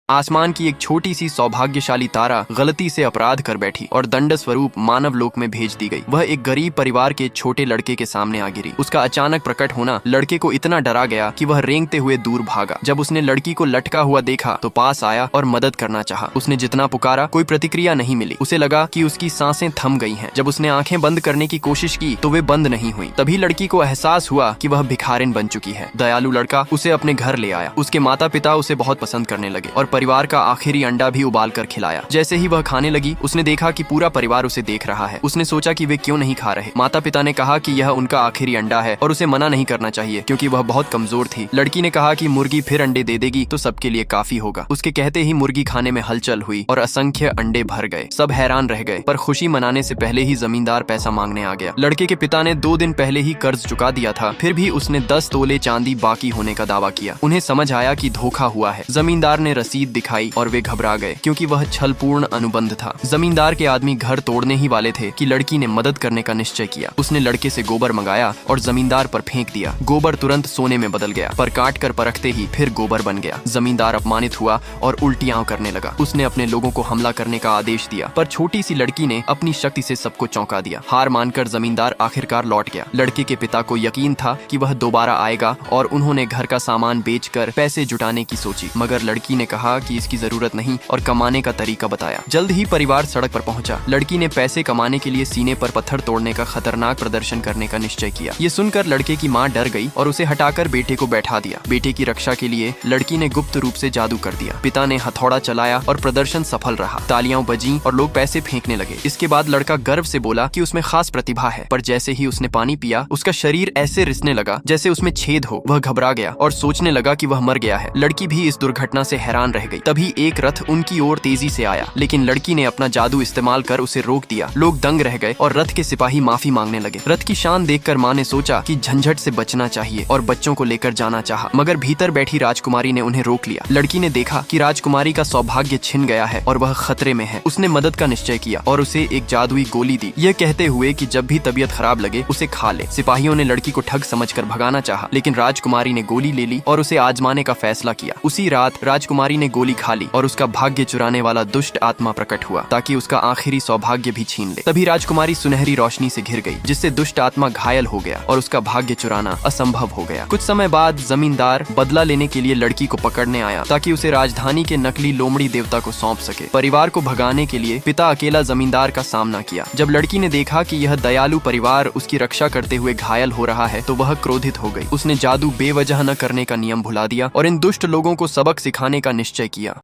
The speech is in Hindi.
आसमान की एक छोटी सी सौभाग्यशाली तारा गलती से अपराध कर बैठी और दंड स्वरूप मानव लोक में भेज दी गई। वह एक गरीब परिवार के छोटे लड़के के सामने आ गिरी। उसका अचानक प्रकट होना लड़के को इतना डरा गया कि वह रेंगते हुए दूर भागा। जब उसने लड़की को लटका हुआ देखा तो पास आया और मदद करना चाहा। उसने जितना पुकारा कोई प्रतिक्रिया नहीं मिली। उसे लगा कि उसकी सांसें थम गई हैं। जब उसने आंखें बंद करने की कोशिश की तो वे बंद नहीं हुई। तभी लड़की को एहसास हुआ कि वह भिखारिन बन चुकी है। दयालु लड़का उसे अपने घर ले आया। उसके माता पिता उसे बहुत पसंद करने लगे और परिवार का आखिरी अंडा भी उबाल कर खिलाया। जैसे ही वह खाने लगी उसने देखा कि पूरा परिवार उसे देख रहा है। उसने सोचा कि वे क्यों नहीं खा रहे। माता पिता ने कहा कि यह उनका आखिरी अंडा है और उसे मना नहीं करना चाहिए क्योंकि वह बहुत कमजोर थी। लड़की ने कहा कि मुर्गी फिर अंडे दे देगी तो सबके लिए काफी होगा। उसके कहते ही मुर्गी खाने में हलचल हुई और असंख्य अंडे भर गए। सब हैरान रह गए, पर खुशी मनाने से पहले ही जमींदार पैसा मांगने आ गया। लड़के के पिता ने 2 दिन पहले ही कर्ज चुका दिया था, फिर भी उसने 10 तोले चांदी बाकी होने का दावा किया। उन्हें समझ आया कि धोखा हुआ है। जमींदार ने रसीद दिखाई और वे घबरा गए क्योंकि वह छलपूर्ण अनुबंध था। जमींदार के आदमी घर तोड़ने ही वाले थे कि लड़की ने मदद करने का निश्चय किया। उसने लड़के से गोबर मंगाया और जमींदार पर फेंक दिया। गोबर तुरंत सोने में बदल गया, पर काट कर परखते ही फिर गोबर बन गया। जमींदार अपमानित हुआ और उल्टियां करने लगा। उसने अपने लोगों को हमला करने का आदेश दिया, पर छोटी सी लड़की ने अपनी शक्ति से सबको चौंका दिया। हार मानकर जमींदार आखिरकार लौट गया। लड़के के पिता को यकीन था कि वह दोबारा आएगा और उन्होंने घर का सामान बेचकर पैसे जुटाने की सोची, मगर लड़की ने कहा कि इसकी जरूरत नहीं और कमाने का तरीका बताया। जल्द ही परिवार सड़क पर पहुंचा। लड़की ने पैसे कमाने के लिए सीने पर पत्थर तोड़ने का खतरनाक प्रदर्शन करने का निश्चय किया। ये सुनकर लड़के की मां डर गई और उसे हटाकर बेटे को बैठा दिया। बेटे की रक्षा के लिए लड़की ने गुप्त रूप से जादू कर दिया। पिता ने हथौड़ा चलाया और प्रदर्शन सफल रहा। तालियां बजीं और लोग पैसे फेंकने लगे। इसके बाद लड़का गर्व से बोला कि उसमें खास प्रतिभा है, पर जैसे ही उसने पानी पिया उसका शरीर ऐसे रिसने लगा जैसे उसमें छेद हो। वह घबरा गया और सोचने लगा कि वह मर गया है। लड़की भी इस दुर्घटना से हैरान रह गई। तभी एक रथ उनकी ओर तेजी से आया, लेकिन लड़की ने अपना जादू इस्तेमाल कर उसे रोक दिया। लोग दंग रह गए और रथ के सिपाही माफी मांगने लगे। रथ की शान देखकर मां ने सोचा कि झंझट से बचना चाहिए और बच्चों को लेकर जाना चाहा, मगर भीतर बैठी राजकुमारी ने उन्हें रोक लिया। लड़की ने देखा कि राजकुमारी का सौभाग्य छिन गया है और वह खतरे में है। उसने मदद का निश्चय किया और उसे एक जादुई गोली दी, यह कहते हुए कि जब भी तबीयत खराब लगे उसे खा ले। सिपाहियों ने लड़की को ठग समझकर भगाना चाहा, लेकिन राजकुमारी ने गोली ले ली और उसे आजमाने का फैसला किया। उसी रात राजकुमारी ने गोली खा ली और उसका भाग्य चुराने वाला दुष्ट आत्मा प्रकट हुआ ताकि उसका आखिरी सौभाग्य भी छीन ले। तभी राजकुमारी सुनहरी रोशनी से घिर गई, जिससे दुष्ट आत्मा घायल हो गया और उसका भाग्य चुराना असंभव हो गया। कुछ समय बाद जमींदार बदला लेने के लिए लड़की को पकड़ने आया ताकि उसे राजधानी के नकली लोमड़ी देवता को सौंप सके। परिवार को भगाने के लिए पिता अकेला जमींदार का सामना किया। जब लड़की ने देखा कि यह दयालु परिवार उसकी रक्षा करते हुए घायल हो रहा है तो वह क्रोधित हो गई। उसने जादू बेवजह न करने का नियम भुला दिया और इन दुष्ट लोगों को सबक सिखाने का निश्चय किया।